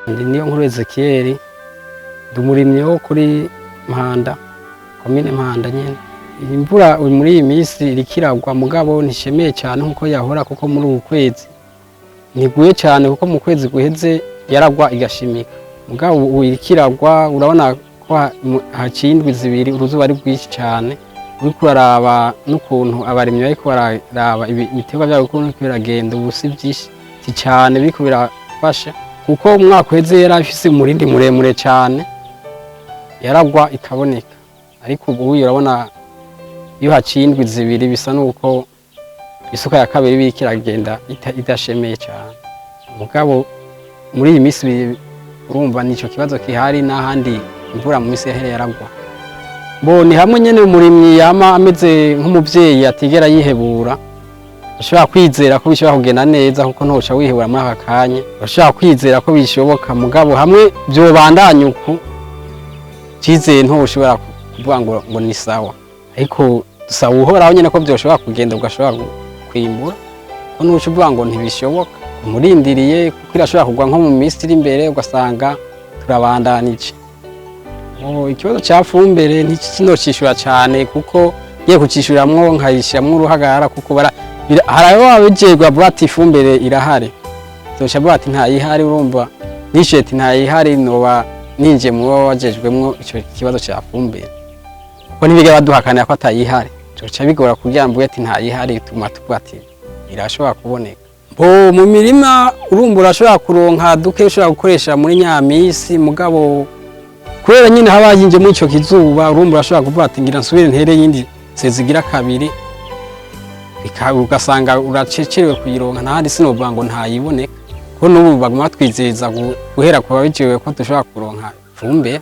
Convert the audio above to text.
Ndi niyo nkuru Ezekiel, ndi umurimyi wo kuri Mpanda, komine Mpanda nyene. Imvura muri iyi minsi irikiragwa mugabo ntishemeye cyane nkuko yahora, kuko muri uku kwezi ntiguye cyane, kuko mu kwezi guheze yaragwa igashimika. Mugabo ubu irikiragwa, urabona ko haciye indwi zibiri uruzuba ari rwinshi cyane. Uriko uraraba n'ukuntu abarimyi bariko bararaba ibiterwa byabo ukuntu biragenda, ubu si byinshi cyane biriko birafasha, kuko umwaka uheze yari afise umurindi muremure cyane, yaragwa ikaboneka. Ariko ubu urabona iyo haciye indwi zibiri bisa nuko isuka ya kabiri biriko iragenda idashemeye cyane. Mugabo muri iyi minsi urumva nico kibazo kihari, n'ahandi imvura mu minsi yahere yaragwa. Ni hamwe nyene umurimyi yama ameze nk'umuvyeyi atigera yihebura, ashobora kwizera ko bishobora kugenda neza, kuko ntoca wihebura muri aka kanya, ashobora kwizera ko bishoboka. Mugabo hamwe vyobandanya uku, cizeye ntoshobora kuvuga ngo ni sawa, ariko dusaba uhoraho nyene ko vyoshobora kugenda ugashobora kwimbura, ko nuca uvuga ngo ntibishoboka. Umurindiriye kuko irashobora kugwa nko mu minsi iri imbere, ugasanga turabandanije. Ikibazo cya fumbire ntikinocishura cyane, kuko ye kucishuramwo nkayishiramwo uruhagarara, kuko harayo abejegwa bati ifumbire irahari, zoca bati ntayihari. Urumva nishuye ati ntayihari, noba ninje mu wajejwemwo ico kibazo cya fumbire, kuko nibige baduhakana ko atayihari, zoca bigora kugira ngo ati ntayihari, tuma tuvuga ati irashobora kuboneka. Mu mirima urumva urashobora kuronka duke ushobora gukoresha muri nyamisi, mugabo kubera nyine haba hinje muri ico kizuba, urumva urashobora kuvuga ati ngira nsubire ntere yindi sezigira kabiri, ugasanga uracecerewe kuyironka, ntahandi sinovuga ngo ntayiboneka, ko n'ubu baguma twizeza guhera ku babijewe ko dushobora kuronka ifumbire.